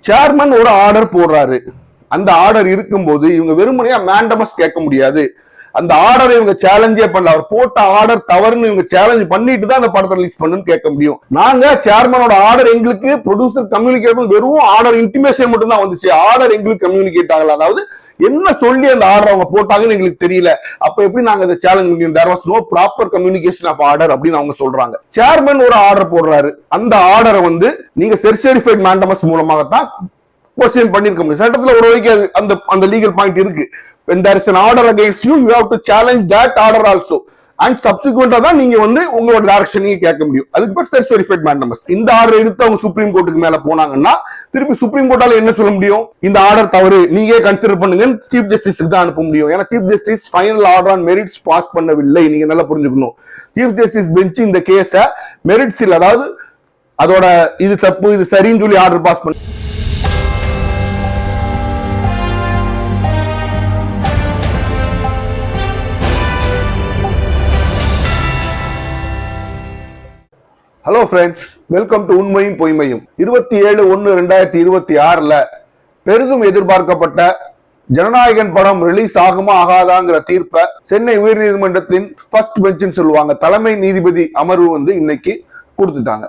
Chairman ஒரு order போடுறாரு. அந்த ஆர்டர் இருக்கும்போது இவங்க வெறுமனையா மேண்டமஸ் கேட்க முடியாது. அந்த ஆர்டரை இவங்க சேலஞ்சே பண்ணல. அவர் போட்ட ஆர்டர் தவறுன்னு இவங்க சேலஞ்ச் பண்ணிட்டு தான் அந்த படத்தை ரிலீஸ் பண்ணுன்னு கேட்க முடியும். நாங்க சேர்மனோட ஆர்டர் எங்களுக்கு ப்ரொடியூசர் கம்யூனிகேட் வெறும் ஆர்டர் இன்டிமேஷன் மட்டும் தான் வந்துச்சு. ஆர்டர் எங்களுக்கு கம்யூனிகேட் ஆகல. அதாவது என்ன சொல்லி அந்த ஆர்டர் அவங்க போட்டாங்கன்னு எங்களுக்கு தெரியல. அப்ப எப்படி நாங்க அதை சேலஞ்ச் முடியும்? There was no proper communication of order அப்படின்னு அவங்க சொல்றாங்க. சேர்மன் ஒரு ஆர்டர் போடுறாரு. அந்த ஆர்டரை நீங்க செர்டிஃபைட் மேண்டமஸ் மூலமாகத்தான் கொஸ்டின் பண்ணிருக்க முடியும். சட்டத்துல ஒரு வரைக்கும் அந்த லீகல் பாயிண்ட் இருக்கு. when there is an order against you, you have to challenge that order also. And subsequently தான் நீங்க உங்களோட டைரக்ஷன் நீங்க கேட்க முடியும். அதுக்கு பேர் செர்டிஃபைட் மேண்டமஸ். இந்த ஆர்டர் எடுத்து அவங்க சுப்ரீம் கோர்ட்டுக்கு மேல போனாங்கன்னா திருப்பி சுப்ரீம் கோர்ட்டால என்ன சொல்ல முடியும்? இந்த ஆர்டர் தவறு, நீங்க கன்சிடர் பண்ணுங்க, சீஃப் ஜஸ்டிஸ்க்கு தான் அனுப்ப முடியும். ஏன்னா chief justice final order on merits pass பண்ணவில்லை. நீங்க நல்லா புரிஞ்சுக்கணும். சீஃப் ஜஸ்டிஸ் பெஞ்ச் இந்த கேஸ மெரிட்ஸ் இல்ல, அதாவது அதோட இது தப்பு இது சரின்னு சொல்லி ஆர்டர் பாஸ் பண்ண. ஹலோ ஃப்ரெண்ட்ஸ், வெல்கம் டு உண்மையும் பொய்மையும். 27/1/2026 பெரிதும் எதிர்பார்க்கப்பட்ட ஜனநாயகன் படம் ரிலீஸ் ஆகுமா ஆகாதாங்கிற தீர்ப்பை சென்னை உயர்நீதிமன்றத்தின் ஃபர்ஸ்ட் பெஞ்சுன்னு சொல்லுவாங்க, தலைமை நீதிபதி அமர்வு இன்னைக்கு கொடுத்துட்டாங்க.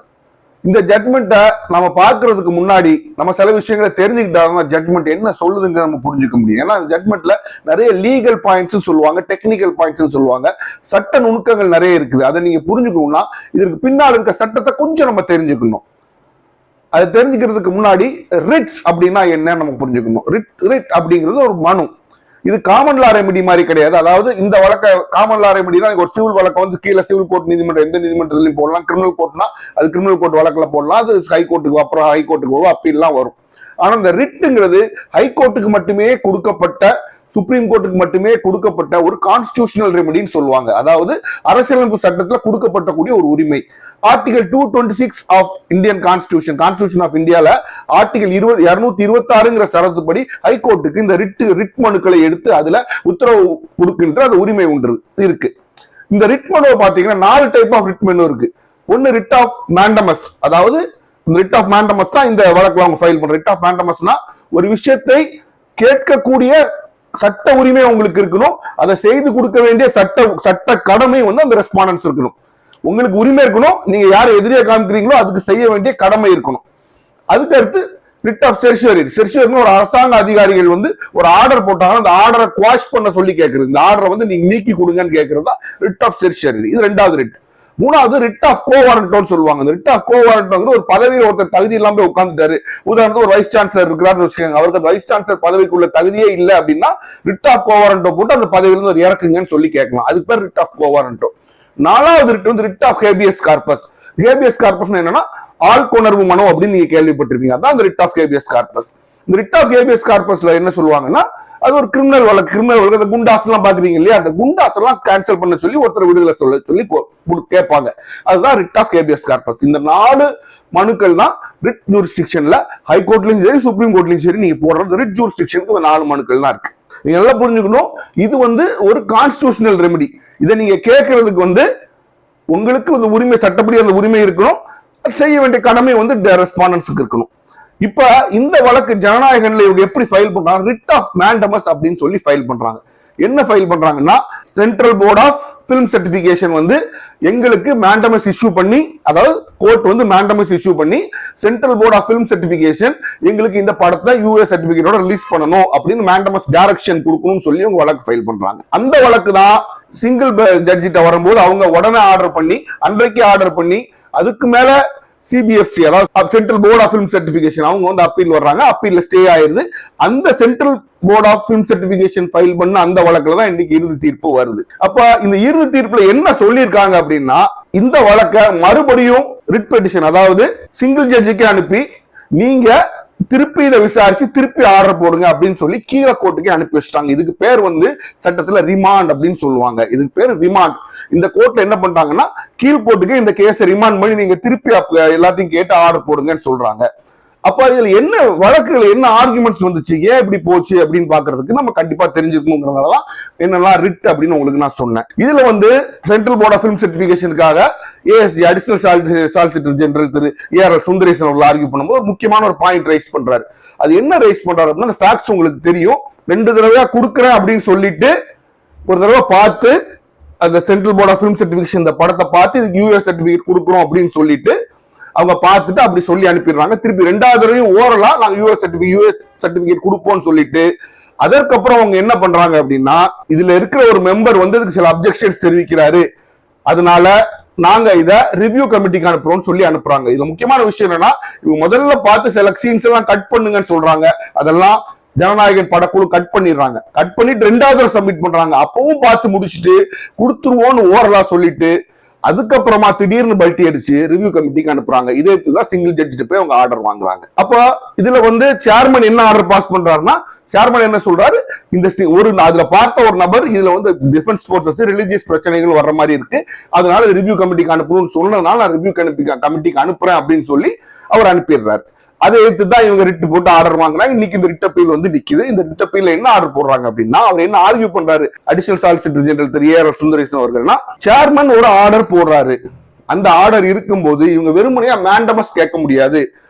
இந்த ஜட்மெண்ட்டை நம்ம பார்க்கறதுக்கு முன்னாடி நம்ம சில விஷயங்களை தெரிஞ்சுக்கிட்டாங்க. ஜட்மெண்ட் என்ன சொல்லுதுங்க நம்ம புரிஞ்சுக்க முடியும். ஏன்னா ஜட்மெண்ட்ல நிறைய லீகல் பாயிண்ட்ஸ் சொல்லுவாங்க, டெக்னிக்கல் பாயிண்ட்ஸ் சொல்லுவாங்க, சட்ட நுணுக்கங்கள் நிறைய இருக்குது. அதை நீங்க புரிஞ்சுக்கணும்னா இதற்கு பின்னால் இருக்க சட்டத்தை கொஞ்சம் நம்ம தெரிஞ்சுக்கணும். அதை தெரிஞ்சுக்கிறதுக்கு முன்னாடி ரிட்ஸ் அப்படின்னா என்ன நம்ம புரிஞ்சுக்கணும். ரிட் அப்படிங்கிறது ஒரு மனு. இது காமன் லா ரெமிடி மாதிரி கிடையாது. அதாவது இந்த வழக்க காமன் லா ரெமிடினா ஒரு சிவில் வழக்கம் கீழே சிவில் கோர்ட் நீதிமன்றம் எந்த நீதிமன்றத்திலையும் போடலாம். கிரிமினல் கோர்ட்னா அது கிரிமினல் கோர்ட் வழக்குல போடலாம். அது ஹைகோர்ட்டுக்கு அப்புறம் ஹைகோர்ட்டுக்கு வரும், அப்பீல்லாம் வரும். ஆனா இந்த ரிட்டுங்கிறது ஹைகோர்ட்டுக்கு மட்டுமே கொடுக்கப்பட்ட, சுப்ரீம் கோர்ட்டுக்கு மட்டுமே கொடுக்கப்பட்ட ஒரு கான்ஸ்டிடியூஷனல் ரெமிடின்னு சொல்லுவாங்க. அதாவது அரசியலமைப்பு சட்டத்துல கொடுக்கப்பட்டக்கூடிய ஒரு உரிமை. Article 226 of Indian constitution of இந்தியால ஆர்டிகல் 226ங்கிற சரத்துப்படி ஹைகோர்ட்டுக்கு இந்த ரிட் மனுக்களை எடுத்து அதுல உத்தரவு கொடுக்கின்ற அந்த உரிமை ஒன்று இருக்கு. இந்த ரிட் மனுவை பாத்தீங்கன்னா 4 டைப் ஆஃப் ரிட் மனு இருக்கு. ஒன்னு ரிட் ஆஃப் மேண்டமஸ், அதாவது ரிட் ஆஃப் மேண்டமஸ் தான் இந்த வழக்குல அவங்க ஃபைல் பண்ற. ரிட் ஆஃப் மேண்டமஸ்னா ஒரு விஷயத்தை கேட்கக்கூடிய சட்ட உரிமை உங்களுக்கு இருக்கணும், அதை செய்து கொடுக்க வேண்டிய சட்ட கடமை அந்த ரெஸ்பாண்டன்ஸ் இருக்கணும். உங்களுக்கு உரிமை இருக்கணும், நீங்க யாரை எதிரியா காமிக்கிறீங்களோ அதுக்கு செய்ய வேண்டிய கடமை இருக்கணும். அதுக்கு அடுத்து ரிட் ஆஃப் செர்ஷியரி. செர்ஷியரின்னு ஒரு அரசாங்க அதிகாரிகள் ஒரு ஆர்டர் போட்டாங்க, அந்த ஆர்டரை குவாஷ் பண்ண சொல்லி கேட்கறது, இந்த ஆர்டரை நீங்க நீக்கி கொடுங்கன்னு கேட்கறது தான் ரிட் ஆஃப் செர்ஷியரி. இது ரெண்டாவது ரிட். மூணாவது ரிட் ஆஃப் கோவாரண்டோன்னு சொல்லுவாங்க. இந்த ரிட் ஆஃப் கோவாரண்ட் ஒரு பதவியில் ஒருத்தர் தகுதி இல்லாம போய் உட்காந்துட்டாரு. உதாரணத்துக்கு ஒரு வைஸ் சான்சலர் இருக்கிறாருன்னு வச்சுக்கோங்க, அவருக்கு அந்த வைஸ் சான்சலர் பதவிக்குள்ள தகுதியே இல்லை அப்படின்னா ரிட் ஆஃப் கோவாரண்டோ போட்டு அந்த பதவியிலிருந்து ஒரு இறக்குங்கன்னு சொல்லி கேட்கலாம். அதுக்கு பேர் ரிட் ஆஃப் கோவாரண்டோ. நாலாவது writ writ of habeas corpus. Habeas corpus என்னன்னா ஆள்கொணர்வு மனு அப்படின்னு நீங்க கேள்விப்பட்டிருப்பீங்க. அதான் இந்த ரிட் ஆஃப் ஹேபியஸ் கார்பஸ். இந்த ரிட் ஆஃப் ஹேபியஸ் கார்பஸ்ல என்ன சொல்லுவாங்கன்னா அது ஒரு கிரிமினல் வழக்கு. அந்த குண்டாஸ் எல்லாம் பாக்குறீங்க இல்லையா, அந்த குண்டாஸ் எல்லாம் கேன்சல் பண்ண சொல்லி ஒருத்தர் விடுதலை சொல்லி கேட்பாங்க. அதுதான் ரிட் ஆஃப் ஹேபியஸ் கார்பஸ். இந்த 4 மனுக்கள் தான் ரிட் ஜூரிஸ்டிக்ஷன்ல ஹைகோர்ட்லயும் சரி சுப்ரீம் கோர்ட்லயும் சரி நீங்க போடுறது ரிட் ஜூரிஸ்டிக்ஷனுக்கு இந்த 4 மனுக்கள் தான் இருக்கு. நீங்க நல்லா புரிஞ்சுக்கணும், இது ஒரு கான்ஸ்டிடியூஷனல் ரெமெடி. இதை நீங்க கேட்கறதுக்கு உங்களுக்கு உரிமை, சட்டப்படி அந்த உரிமை இருக்கணும், செய்ய வேண்டிய கடமை ரெஸ்பாண்டன்ஸுக்கு இருக்கணும். இப்ப இந்த வழக்கு ஜனநாயகன்ல இவங்க எப்படி ஃபைல் பண்றாங்க? ரிட் ஆஃப் மேண்டமஸ் அப்படின்னு சொல்லி ஃபைல் பண்றாங்க. என்ன ஃபைல் பண்றாங்கன்னா central board of film certification எங்களுக்கு மேண்டமஸ் இஷ்யூ பண்ணி, அதாவது கோர்ட் மேண்டமஸ் இஷ்யூ பண்ணி central board of film certification எங்களுக்கு இந்த படத்தை யூஎஸ் சர்டிபிகேட்டோட ரிலீஸ் பண்ணணும் அப்படின்னு மேண்டமஸ் டைரக்ஷன் கொடுக்கணும்னு சொல்லி அவங்க வழக்கு ஃபைல் பண்றாங்க. அந்த வழக்கு தான் சிங்கிள் ஜட்ஜிட்ட வரும்போது அவங்க உடனே ஆர்டர் பண்ணி, அன்றைக்கு ஆர்டர் பண்ணி, அதுக்கு மேல சிபிஎஃப்சி அதாவது central board of film certification அவங்க அப்பீல் வர்றாங்க. அப்பீல்ல ஸ்டே ஆயிருது. அந்த central board of film certification file பண்ண அந்த வழக்குல தான் இன்னைக்கு இறுதி தீர்ப்பு வருது. அப்ப இந்த இறுதி தீர்ப்புல என்ன சொல்லியிருக்காங்க அப்படின்னா, இந்த வழக்க மறுபடியும் ரிட் பெட்டிஷன், அதாவது சிங்கிள் ஜட்ஜுக்கு அனுப்பி நீங்க திருப்பி இதை விசாரிச்சு திருப்பி ஆர்டர் போடுங்க அப்படின்னு சொல்லி கீழே கோர்ட்டுக்கு அனுப்பி வச்சிட்டாங்க. இதுக்கு பேர் சட்டத்துல ரிமாண்ட் அப்படின்னு சொல்லுவாங்க. இதுக்கு பேர் ரிமாண்ட். இந்த கோர்ட்ல என்ன பண்றாங்கன்னா கீழ் கோர்ட்டுக்கு இந்த கேஸை ரிமாண்ட் பண்ணி நீங்க திருப்பி எல்லாத்தையும் கேட்டு ஆர்டர் போடுங்கன்னு சொல்றாங்க. அப்ப இதுல என்ன வழக்குகள், என்ன ஆர்குமெண்ட்ஸ் வந்துச்சு, ஏன் இப்படி போச்சு அப்படின்னு பாக்குறதுக்கு நம்ம கண்டிப்பா தெரிஞ்சுக்கணுங்கிறதுனாலதான் என்னெல்லாம் ரிட் அப்படின்னு உங்களுக்கு நான் சொன்னேன். இதுல சென்ட்ரல் போர்ட் ஆஃப் பிலிம் சர்டிபிகேஷனுக்காக ஏஎஸ்டி அடிஷனல் சாலிசிட்டர் ஜெனரல் திரு AR சுந்தரேசன் அவர்கள் ஆர்கியூ பண்ணும்போது ஒரு முக்கியமான ஒரு பாயிண்ட் ரைஸ் பண்றாரு. அது என்ன ரைஸ் பண்றாரு அப்படின்னா ஃபேக்ட்ஸ் உங்களுக்கு தெரியும். 2 தடவையா கொடுக்குறேன் அப்படின்னு சொல்லிட்டு ஒரு தடவை பார்த்து அந்த central board of film certification இந்த படத்தை பார்த்து இதுக்கு யூஎஸ் சர்டிபிகேட் கொடுக்குறோம் அப்படின்னு சொல்லிட்டு அவங்க பார்த்துட்டு அப்படி சொல்லி அனுப்பிடுறாங்க. திருப்பி 2வது தடவையும் ஓரலா நாங்க யூஎஸ் சர்டிபிகேட் கொடுப்போம்னு சொல்லிட்டு அதற்கப்புறம் அவங்க என்ன பண்றாங்க அப்படின்னா இதுல இருக்கிற ஒரு மெம்பர் வந்து இதுக்கு சில அப்ஜெக்ஷன்ஸ் தெரிவிக்கிறாரு, அதனால நாங்க இத ரிவ்யூ கமிட்டிக்கு அனுப்புறோம்னு சொல்லி அனுப்புறாங்க. இதுல முக்கியமான விஷயம் என்னன்னா இவங்க முதல்ல பார்த்து சில சீன்ஸ் எல்லாம் கட் பண்ணுங்கன்னு சொல்றாங்க. அதெல்லாம் ஜனநாயகன் படக்குழு கட் பண்ணிடுறாங்க. கட் பண்ணிட்டு 2வது சப்மிட் பண்றாங்க. அப்பவும் பார்த்து முடிச்சுட்டு கொடுத்துருவோம்னு ஓரலா சொல்லிட்டு அதுக்கப்புறமா திடீர்னு பல்ட்டி அடிச்சு ரிவ்யூ கமிட்டிக்கு அனுப்புறாங்க. இதே தான் சிங்கிள் ஜட்ஜிட்டு போய் அவங்க ஆர்டர் வாங்குறாங்க. அப்ப இதுல வந்து சேர்மன் என்ன ஆர்டர் பாஸ் பண்றாருன்னா சேர்மன் என்ன சொல்றாரு, இந்த ஒரு அதுல பார்த்த ஒரு நபர் இதுல வந்து டிஃபென்ஸ் போர்சஸ் ரிலீஜியஸ் பிரச்சனைகள் வர்ற மாதிரி இருக்கு, அதனால ரிவ்யூ கமிட்டிக்கு அனுப்பணும்னு சொன்னதுனால நான் ரிவ்யூ கமிட்டிக்கு அனுப்புறேன் அப்படின்னு சொல்லி அவர் அனுப்பிடுறாரு. அதை எடுத்து தான் இவங்க ரிட் போட்டு ஆர்டர் வாங்குறாங்க. இன்னைக்கு இந்த ரிட் அப்பீல் வந்து நிக்குது. இந்த ரிட் அப்பீல் என்ன ஆர்டர் போடுறாங்க அப்படின்னா அவர் என்ன ஆர்கியூ பண்றாரு அடிஷனல் சாலிசிட்டர் ஜெனரல் திரு ஏ.ஆர். சுந்தரேசன் அவர்கள்னா சேர்மன் ஒரு ஆர்டர் போடுறாரு. அந்த ஆர்டர் இருக்கும்போது இவங்க வெறுமனையா மேண்டமஸ் கேட்க முடியாது.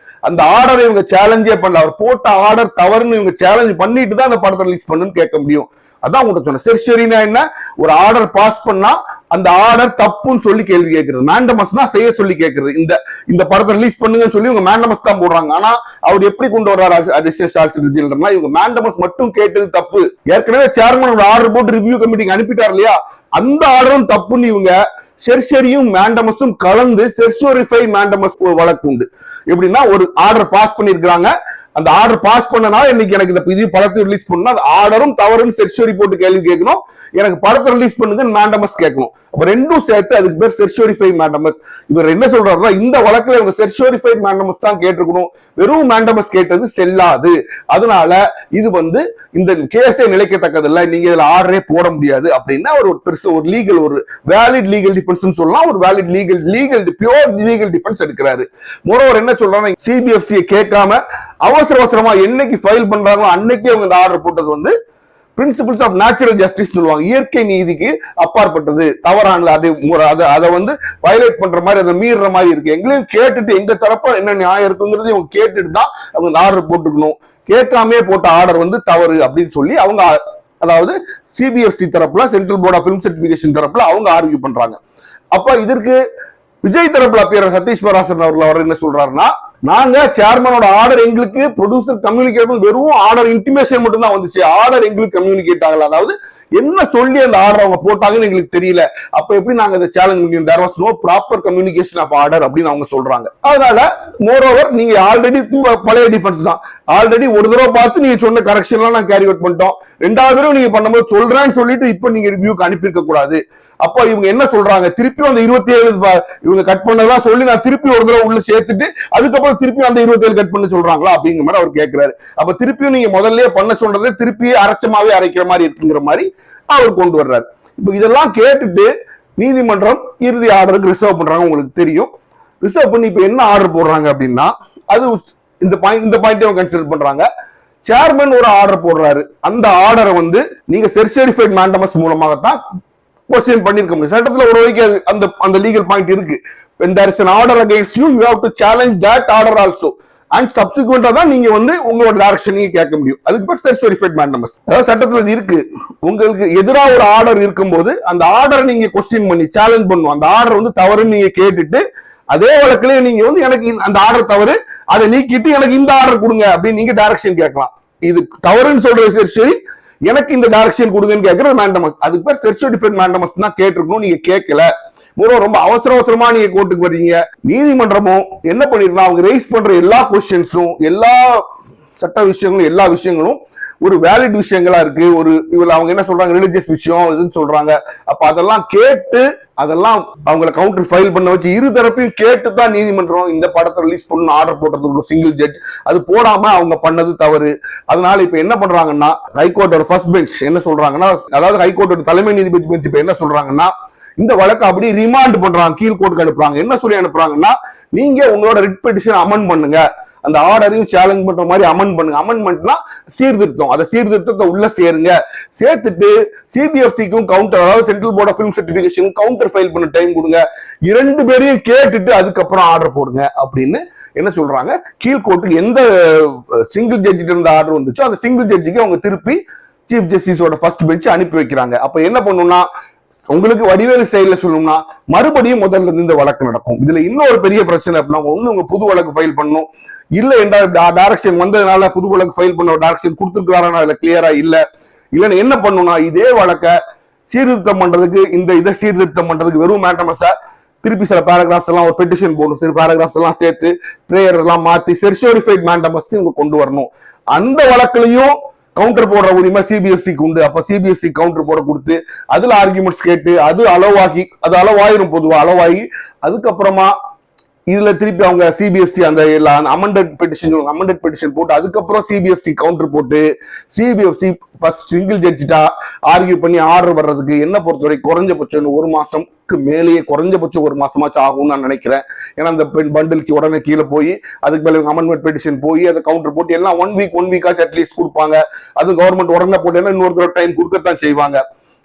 அந்த ஆர்டரை இவங்க சேலஞ்சே பண்ணல. அவர் போட்ட ஆர்டர் தவறுன்னு இவங்க சேலஞ்ச் பண்ணிட்டு தான் அந்த படத்தை ரிலீஸ் பண்ணுன்னு கேட்க முடியும். அதான் உங்கள்கிட்ட சொன்னேன். செர்ஷரினா என்ன, ஒரு ஆர்டர் பாஸ் பண்ணா அந்த ஆர்டர் தப்புன்னு சொல்லி கேள்வி கேட்கறது, மேண்டமஸ்னா செய்ய சொல்லி கேட்கறது. இந்த படத்தை ரிலீஸ் பண்ணுங்கன்னு சொல்லி இவங்க மேண்டமஸ் தான் போடுறாங்க. ஆனா அவர் எப்படி கொண்டு வர்றாரு அடிஷனல் சாலிசிட்டர் ஜெனரல்னா இவங்க மேண்டமஸ் மட்டும் கேட்டது தப்பு. ஏற்கனவே சேர்மன் ஆர்டர் போட்டு ரிவ்யூ கமிட்டிக்கு அனுப்பிட்டார் இல்லையா, அந்த ஆர்டரும் தப்புன்னு இவங்க செர்ஷரியும் மேண்டமஸும் கலந்து செர்ஷோரிஃபை மேண்டமஸ் வழக்கு உண்டு. எப்படின்னா ஒரு ஆர்டர் பாஸ் பண்ணிருக்காங்க, அந்த ஆர்டர் பாஸ் பண்ணனால இன்னைக்கு எனக்கு இந்த படத்தை ரிலீஸ் பண்ணா ஆர்டரும் தவறுன்னு செர்ஷோரி போட்டு கேள்வி கேட்கணும், எனக்கு படத்தை ரிலீஸ் பண்ணுங்க மேண்டமஸ் கேட்கணும். அப்ப ரெண்டும் சேர்த்து அதுக்கு பேர் செர்ஷோரிஃபை மேண்டமஸ். இவர் என்ன சொல்றாருன்னா இந்த வழக்குல இவங்க செர்ஷோரிஃபை மேண்டமஸ் தான் கேட்டிருக்கணும், வெறும் மேண்டமஸ் கேட்டது செல்லாது, அதனால இது வந்து இந்த கேஸே நிலைக்கத்தக்கது இல்லை, நீங்க இதுல ஆர்டரே போட முடியாது அப்படின்னா ஒரு பெருசு ஒரு லீகல் ஒரு வேலிட் லீகல் டிஃபென்ஸ் சொல்லலாம். ஒரு valid legal pure legal defence எடுக்கிறாரு. மோரோவர் என்ன சொல்றாங்க, சிபிஎஃப்சியை கேட்காம அவசரமா என்னைக்கு ஃபைல் பண்றாங்களோ அன்னைக்கே அவங்க இந்த ஆர்டர் போட்டது வந்து பிரின்சிபிள்ஸ் ஆஃப் நேச்சுரல் ஜஸ்டிஸ் சொல்லுவாங்க. இயற்கை நீதிக்கு அப்பாற்பட்டது, தவறானது, அதை வந்து வயலேட் பண்ற மாதிரி, அதை மீறுற மாதிரி இருக்கு. எங்களையும் கேட்டுட்டு எங்க தரப்ப என்ன நியாயம் இருக்குங்கிறது இவங்க கேட்டுட்டு தான் அவங்க ஆர்டர் போட்டுக்கணும். கேட்காமே போட்ட ஆர்டர் வந்து தவறு அப்படின்னு சொல்லி அவங்க, அதாவது சிபிஎஃப்சி தரப்புல central board of film certification தரப்புல அவங்க ஆர்கியூ பண்றாங்க. அப்ப இதற்கு விஜய் தரப்புல பேர் சதீஷ் பராசரன் அவர்கள் அவர் என்ன சொல்றாருன்னா, நாங்க சேர்மனோட ஆர்டர் எங்களுக்கு ப்ரொடியூசர் கம்யூனிகேட் வெறும் ஆர்டர் இன்டிமேஷன் மட்டும் தான் வந்துச்சு, ஆர்டர் எங்களுக்கு கம்யூனிகேட் ஆகல, அதாவது என்ன சொல்லி அந்த ஆர்டர் அவங்க போட்டாங்கன்னு எங்களுக்கு தெரியல, அப்ப எப்படி நாங்க இந்த சேலஞ்ச் பண்ணி there was no proper communication of order அப்படின்னு அவங்க சொல்றாங்க. அதனால மோரோவர் நீங்க ஆல்ரெடி பழைய டிஃபென்ஸ் தான், ஆல்ரெடி ஒரு தடவை பார்த்து நீங்க சொன்ன கரெக்ஷன்லாம் நான் கேரி அவுட் பண்ணிட்டோம், 2வது தடவை நீங்க பண்ணும்போது சொல்றேன்னு சொல்லிட்டு இப்ப நீங்க ரிவ்யூக்கு அனுப்பியிருக்க கூடாது. அப்போ இவங்க என்ன சொல்றாங்க, திருப்பி அந்த 27 இவங்க கட் பண்ணதான் சொல்லி நான் திருப்பி ஒரு தடவை உள்ள சேர்த்துட்டு அதுக்கப்புறம் திருப்பி அந்த 27 கட் பண்ண சொல்றாங்களா அப்படிங்கிற மாதிரி அவர் கேட்கிறாரு. அப்ப திருப்பியும் நீங்க முதல்ல பண்ண சொல்றதை திருப்பி அரைச்சமாவே அரைக்கிற மாதிரி இருக்குங்கிற மாதிரி அவர் கொண்டு வர்றாரு. இப்ப இதெல்லாம் கேட்டுட்டு நீதிமன்றம் இறுதி ஆர்டருக்கு ரிசர்வ் பண்றாங்க. உங்களுக்கு தெரியும் ரிசர்வ் பண்ணி இப்ப என்ன ஆர்டர் போடுறாங்க அப்படின்னா அது இந்த பாயிண்ட் அவங்க கன்சிடர் பண்றாங்க. சேர்மன் ஒரு ஆர்டர் போடுறாரு, அந்த ஆர்டரை வந்து நீங்க செர்ஷரிஃபைட் மேண்டமஸ் மூலமாகத்தான் கொஸ்டின் பண்ணிருக்க முடியும். சட்டத்துல ஒரு வரைக்கும் அந்த லீகல் பாயிண்ட் இருக்கு. when there is an order against you you have to challenge that order also and subsequently தான் நீங்க வந்து உங்களோட டைரக்ஷன் நீங்க கேட்க முடியும். அதுக்கு பேர் செர்ஷரிஃபைட் மேண்டமஸ். அதாவது சட்டத்துல இருக்கு, உங்களுக்கு எதிராக ஒரு ஆர்டர் இருக்கும்போது அந்த ஆர்டரை நீங்க கொஸ்டின் பண்ணி சேலஞ்ச் பண்ணுவோம். அந்த ஆர்டர் வந்து தவறுன்னு நீங்க கேட்டுட்டு அதே வழக்கிலே நீங்க வந்து எனக்கு அந்த ஆர்டர் தவறு, அதை நீக்கிட்டு எனக்கு இந்த ஆர்டர் கொடுங்க அப்படின்னு நீங்க டைரக்ஷன் கேட்கலாம். இது தவறுன்னு சொல்றது சரி, எனக்கு இந்த டைரக்ஷன் கொடுங்கன்னு கேட்கிற மேண்டமஸ். அதுக்கு பேர் செர்ஷரிஃபைட் மேண்டமஸ் தான் கேட்டிருக்கணும், நீங்க கேட்கல. ரொம்ப அவசரமா நீங்க கோர்ட்டுக்கு வர்றீங்க. நீதிமன்றமும் என்ன பண்ணிருக்கா, அவங்க ரைஸ் பண்ற எல்லா கொஸ்டின்ஸும் எல்லா சட்ட விஷயங்களும் எல்லா விஷயங்களும் ஒரு வேலிட் விஷயங்களா இருக்கு. ஒரு இவங்க அவங்க என்ன சொல்றாங்க, ரிலிஜியஸ் விஷயம் இதுன்னு சொல்றாங்க. அப்ப அதெல்லாம் கேட்டு அதெல்லாம் அவங்களை கவுண்டர் ஃபைல் பண்ண வச்சு இரு தரப்பையும் கேட்டு தான் நீதிமன்றம் இந்த படத்தை ரிலீஸ் பண்ணணும் ஆர்டர் போட்டது சிங்கிள் ஜட்ஜ். அது போடாம அவங்க பண்ணது தவறு. அதனால இப்ப என்ன பண்றாங்கன்னா ஹைகோர்ட்டோட ஃபர்ஸ்ட் பெஞ்ச் என்ன சொல்றாங்கன்னா, அதாவது ஹைகோர்ட்டோட தலைமை நீதிபதி பெஞ்ச் இப்ப என்ன சொல்றாங்கன்னா, இந்த வழக்கு அப்படி ரிமாண்ட் பண்றாங்க, கீழ் கோர்ட்டுக்கு அனுப்புறாங்க. என்ன சொல்லி அனுப்புறாங்கன்னா, நீங்க உங்களோட ரிட் பெட்டிஷன் அமெண்ட் பண்ணுங்க, அந்த ஆர்டரையும் சேலஞ்ச் பண்ற மாதிரி அமெண்ட் பண்ணுங்க. அமெண்ட்மெண்ட்னா சீர்திருத்தம், அதை சீர்திருத்தத்தை உள்ள சேருங்க. சேர்த்துட்டு சிபிஎஃப்சிக்கும் கவுண்டர், அதாவது central board of film certification counter file பண்ண டைம் கொடுங்க. 2 பேரையும் கேட்டுட்டு அதுக்கப்புறம் ஆர்டர் போடுங்க அப்படின்னு என்ன சொல்றாங்க, கீழ்கோர்ட்டுக்கு எந்த சிங்கிள் ஜட்ஜிட்டு இருந்த ஆர்டர் வந்துச்சோ அந்த சிங்கிள் ஜட்ஜிக்கு அவங்க திருப்பி சீஃப் ஜஸ்டிஸோட ஃபர்ஸ்ட் பெஞ்ச் அனுப்பி வைக்கிறாங்க. அப்ப என்ன பண்ணும்னா, உங்களுக்கு வடிவேலு ஸ்டைல சொல்லணும்னா மறுபடியும் முதல்ல இருந்து இந்த வழக்கு நடக்கும். இதுல இன்னொரு பெரிய பிரச்சனை அப்படின்னா, ஒண்ணு உங்க புது வழக்கு ஃபைல் பண்ணணும், இல்ல என்ற டைரக்ஷன் வந்ததுனால புது வழக்கு ஃபைல் பண்ண டைரக்ஷன் கொடுத்துருக்காரு அதுல கிளியரா இல்ல, இல்லன்னு என்ன பண்ணும்னா இதே வழக்க சீர்திருத்தம் பண்றதுக்கு இதை சீர்திருத்தம் பண்றதுக்கு வெறும் மேண்டமஸா திருப்பி சில பேராகிராஃப்ஸ் எல்லாம் ஒரு பெட்டிஷன் போடணும், சில பேராகிராஃப்ஸ் எல்லாம் சேர்த்து பிரேயர் எல்லாம் மாத்தி செர்ஷோரிஃபைட் மேண்டமஸ் இவங்க கொண்டு வரணும். அந்த வழக்குலையும் கவுண்டர் போடுற உரிமை சிபிஎஸ்சிக்கு உண்டு. அப்ப சிபிஎஸ்சி கவுண்டர் போட கொடுத்து அதுல ஆர்குமெண்ட்ஸ் கேட்டு அது அளவாயிரும், பொதுவா அளவாகி அதுக்கப்புறமா இதுல திருப்பி அவங்க சிபிஎஸ்சி அந்த அமெண்டட் பெட்டிஷன் போட்டு அதுக்கப்புறம் சிபிஎஸ்சி கவுண்டர் போட்டு சிபிஎஸ்சி ஃபர்ஸ்ட் சிங்கிள் ஜட்ஜிட்டா ஆர்கியூ பண்ணி ஆர்டர் வர்றதுக்கு என்ன பொறுத்தவரை குறைஞ்சபட்சம் 1 மாசம்க்கு மேலேயே, குறைஞ்சபட்சம் 1 மாசமாச்சும் ஆகும்னு நான் நினைக்கிறேன். ஏன்னா அந்த பண்டிலுக்கு உடனே கீழே போய் அதுக்கு மேல அமெண்ட்மெண்ட் பெட்டிஷன் போய் அதை கவுண்டர் போட்டு எல்லாம் ஒன் வீக்காச்சும் அட்லீஸ்ட் கொடுப்பாங்க. அது கவர்மெண்ட் உடனே போட்டேன்னா இன்னொரு டைம் கொடுக்கத்தான் செய்வாங்க.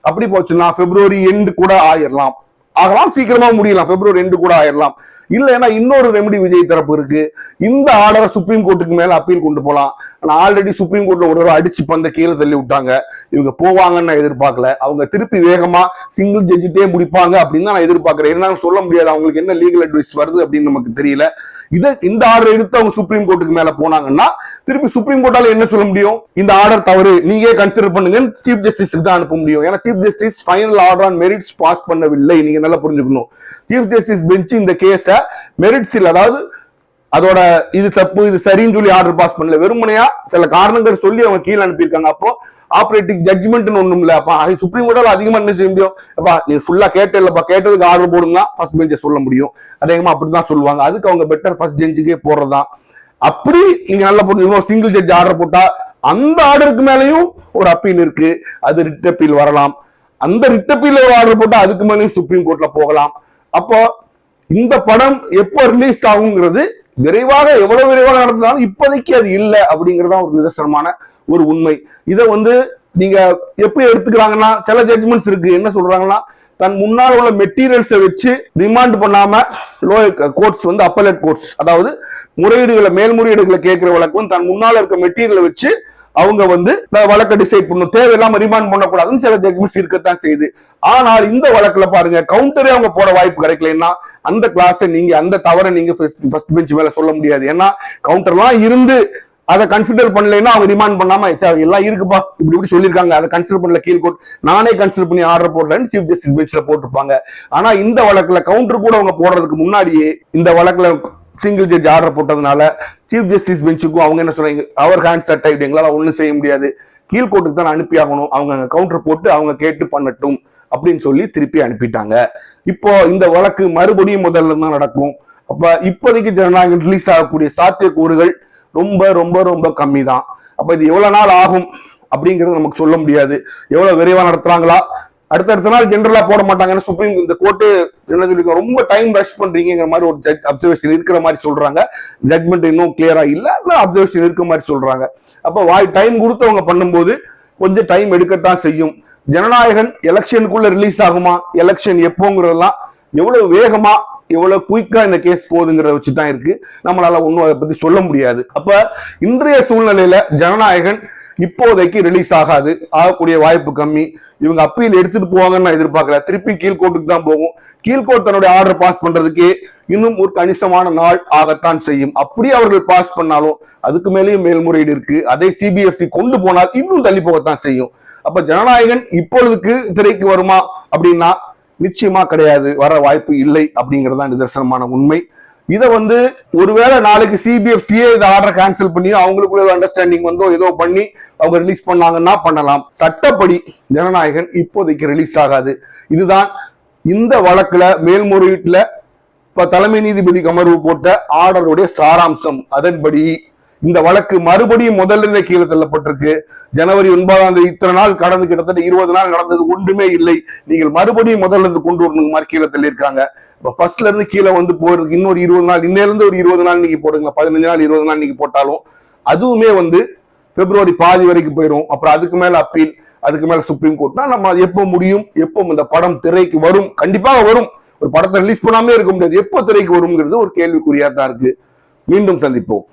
அப்படி போச்சுன்னா பிப்ரவரி எண்டு கூட ஆகலாம், சீக்கிரமா முடியலாம், பிப்ரவரி எண்டு கூட ஆயிரலாம். இல்லைன்னா இன்னொரு ரெமெடி விஜய் தரப்பு இருக்கு, இந்த ஆர்டரை சுப்ரீம் கோர்ட்டுக்கு மேல அப்பீல் கொண்டு போலாம். ஆனா ஆல்ரெடி சுப்ரீம் கோர்ட்ல ஒரு அடிச்சு பந்த கீழே தள்ளி விட்டாங்க. இவங்க போவாங்கன்னு நான் எதிர்பார்க்கல. அவங்க திருப்பி வேகமா சிங்கிள் ஜட்ஜிட்டே முடிப்பாங்க அப்படின்னு நான் எதிர்பார்க்கிறேன். என்னன்னு சொல்ல முடியாது, அவங்களுக்கு என்ன லீகல் அட்வைஸ் வருது அப்படின்னு நமக்கு தெரியல. இந்த ஆர்டர் எடுத்து அவங்க சுப்ரீம் கோர்ட்டுக்கு மேல போனாங்கன்னா திருப்பி சுப்ரீம் கோர்ட்டால என்ன சொல்ல முடியும், இந்த ஆர்டர் தவறு, நீங்க கன்சிடர் பண்ணுங்க சீஃப் ஜஸ்டிஸ் தான் அனுப்ப முடியும். ஏன்னா chief justice final order on merits pass பண்ணவில்லை. நீங்க நல்லா புரிஞ்சுக்கணும், சீஃப் ஜஸ்டிஸ் பெஞ்ச் இந்த கேஸ மெரிட்ஸ் இல்ல, அதாவது அதோட இது தப்பு இது சரின்னு சொல்லி ஆர்டர் பாஸ் பண்ணல, வெறுமனையா சில காரணங்கள் சொல்லி அவங்க கீழே அனுப்பியிருக்காங்க. அப்போ ஆபரேட்டிங் ஜட்ஜ்மெண்ட் ஒண்ணும் இல்ல. அப்ப சுப்ரீம் கோர்ட்டால அதிகமா என்ன செய்ய முடியும், அப்பா நீ ஃபுல்லா கேட்டேன்லப்பா, கேட்டதுக்கு ஆர்டர் போடுங்க ஃபர்ஸ்ட் பெஞ்சை சொல்ல முடியும். அதிகமா அப்படிதான் சொல்லுவாங்க. அதுக்கு அவங்க பெட்டர் ஃபர்ஸ்ட் பெஞ்சுக்கே போடுறதுதான். அப்படி நீங்க நல்லா புரிஞ்சுக்கணும், சிங்கிள் ஜட்ஜ் ஆர்டர் போட்டா அந்த ஆர்டருக்கு மேலையும் ஒரு அப்பீல் இருக்கு, அது ரிட் அப்பீல் வரலாம். அந்த ரிட் அப்பீல் ஒரு ஆர்டர் போட்டா அதுக்கு மேலேயும் சுப்ரீம் கோர்ட்ல போகலாம். அப்போ இந்த படம் எப்போ ரிலீஸ் ஆகுங்கிறது எவ்வளவு விரைவாக நடந்தாலும் இப்போதைக்கு அது இல்லை அப்படிங்கறதா ஒரு நிதர்சனமான ஒரு உண்மை. இதை நீங்க எப்படி எடுத்துக்கிறாங்கன்னா, சில ஜட்ஜ்மெண்ட்ஸ் இருக்கு என்ன சொல்றாங்கன்னா, தன் முன்னால் உள்ள மெட்டீரியல்ஸை வச்சு ரிமாண்ட் பண்ணாம லோயர் கோர்ட்ஸ் அப்பல்லட் கோர்ட்ஸ், அதாவது மேல்முறையீடுகளை கேட்கிற வழக்கு தன் முன்னால இருக்க மெட்டீரியலை வச்சு அவங்க வழக்கை டிசைட் பண்ணணும், தேவையில்லாம ரிமாண்ட் பண்ணக்கூடாதுன்னு சில ஜட்ஜ்மெண்ட்ஸ் இருக்கத்தான் செய்யுது. ஆனால் இந்த வழக்குல பாருங்க, கவுண்டரே அவங்க போட வாய்ப்பு கிடைக்கலன்னா அந்த கிளாஸ் நீங்க அந்த தவறை நீங்க ஃபர்ஸ்ட் பெஞ்ச் மேல சொல்ல முடியாது. ஏன்னா கவுண்டர்லாம் இருந்து அதை கன்சிடர் பண்ணலைன்னா அவங்க ரிமாண்ட் பண்ணாம எல்லாம் இருக்குப்பா இப்படி சொல்லியிருக்காங்க, அதை கன்சிடர் பண்ணல கீழ்கோர்ட், நானே கன்சிடர் பண்ணி ஆர்டர் போடலன்னு சீஃப் ஜஸ்டிஸ் பெஞ்ச்ல போட்டிருப்பாங்க. ஆனா இந்த வழக்குல கவுண்டர் கூட அவங்க போடுறதுக்கு முன்னாடியே இந்த வழக்குல சிங்கிள் ஜட்ஜ் ஆர்டர் போட்டதுனால சீஃப் ஜஸ்டிஸ் பெஞ்சுக்கும் அவங்க என்ன சொல்றாங்க, அவர் ஹேண்ட் செட் ஆயிட்டு எங்களால ஒண்ணும் செய்ய முடியாது, கீழ்கோர்ட்டுக்கு தான் அனுப்பி ஆகணும், அவங்க கவுண்டர் போட்டு அவங்க கேட்டு பண்ணட்டும் அப்படின்னு சொல்லி திருப்பி அனுப்பிட்டாங்க. இப்போ இந்த வழக்கு மறுபடியும் முதல்ல தான் நடக்கும். அப்ப இப்போதைக்கு ஜனநாயகம் ரிலீஸ் ஆகக்கூடிய சாத்தியக்கூறுகள் ரொம்ப ரொம்ப ரொம்ப கம்மி தான். அப்ப இது எவ்வளவு நாள் ஆகும் அப்படிங்கிறது நமக்கு சொல்ல முடியாது. எவ்வளவு விரைவா நடத்துறாங்களா, அடுத்த நாள் ஜெனரலா போட மாட்டாங்கன்னு சுப்ரீம் இந்த கோர்ட்டு என்ன சொல்லிருக்கோம், ரொம்ப டைம் ரஷ் பண்றீங்கிற மாதிரி ஒரு அப்சர்வேஷன் இருக்கிற மாதிரி சொல்றாங்க. ஜட்மெண்ட் இன்னும் கிளியரா இல்ல, அப்சர்வேஷன் இருக்கிற மாதிரி சொல்றாங்க. அப்ப டைம் கொடுத்து அவங்க பண்ணும்போது கொஞ்சம் டைம் எடுக்கத்தான் செய்யும். ஜனநாயகன் எலெக்ஷனுக்குள்ள ரிலீஸ் ஆகுமா, எலெக்ஷன் எப்போங்கிறதெல்லாம் எவ்வளவு வேகமா எவ்வளவு குயிக்கா இந்த கேஸ் போகுதுங்கிறத வச்சுதான் இருக்கு. நம்மளால ஒன்னும் அதை பத்தி சொல்ல முடியாது. அப்ப இன்றைய சூழ்நிலையில ஜனநாயகன் இப்போதைக்கு ரிலீஸ் ஆகக்கூடிய வாய்ப்பு கம்மி. இவங்க அப்பீல் எடுத்துட்டு போவாங்கன்னு நான் எதிர்பார்க்கல, திருப்பி கீழ்கோர்ட்டுக்கு தான் போகும். கீழ்கோர்ட் தன்னுடைய ஆர்டர் பாஸ் பண்றதுக்கே இன்னும் ஒரு கணிசமான நாள் ஆகத்தான் செய்யும். அப்படி அவர்கள் பாஸ் பண்ணாலும் அதுக்கு மேலேயும் மேல்முறையீடு இருக்கு, அதை சிபிஎஸ்சி கொண்டு போனால் இன்னும் தள்ளி போகத்தான் செய்யும். அப்ப ஜனநாயகன் இப்பொழுதுக்கு திரைக்கு வருமா அப்படின்னா நிச்சயமா கிடையாது, வர வாய்ப்பு இல்லை அப்படிங்கறதுதான் நிதர்சனமான உண்மை. இதை ஒருவேளை நாளைக்கு சிபிஎஃப்சியே இந்த ஆர்டர் கேன்சல் பண்ணி அவங்களுக்குள்ள அண்டர்ஸ்டாண்டிங் ஏதோ பண்ணி அவங்க ரிலீஸ் பண்ணாங்கன்னா பண்ணலாம். சட்டப்படி ஜனநாயகன் இப்போதைக்கு ரிலீஸ் ஆகாது. இதுதான் இந்த வழக்குல மேல்முறையீட்டுல தலைமை நீதிபதி அமர்வு போட்ட ஆர்டருடைய சாராம்சம். அதன்படி இந்த வழக்கு மறுபடியும் முதல்ல கீழே தள்ளப்பட்டிருக்கு. ஜனவரி 9 இத்தனை நாள் கடந்து கிட்டத்தட்ட 20 நாள் நடந்தது ஒன்றுமே இல்லை, நீங்கள் மறுபடியும் முதல்ல இருந்து கொண்டு வரணும் மாதிரி கீழே தள்ளியிருக்காங்க. ஃபர்ஸ்ட்ல இருந்து கீழே போறதுக்கு இன்னொரு 20 நாள், இன்னிலிருந்து ஒரு 20 நாள் நீங்க போடுங்க, 15 நாள் 20 நாள் நீங்க போட்டாலும் அதுவுமே பிப்ரவரி பாதி வரைக்கும் போயிடும். அப்புறம் அதுக்கு மேல அப்பீல், அதுக்கு மேல சுப்ரீம் கோர்ட்னா நம்ம எப்போ முடியும், எப்போ இந்த படம் திரைக்கு வரும், கண்டிப்பாக வரும். ஒரு படத்தை ரிலீஸ் பண்ணாமே இருக்க முடியாது, எப்போ திரைக்கு வரும்ங்கிறது ஒரு கேள்விக்குறியா தான் இருக்கு. மீண்டும் சந்திப்போம்.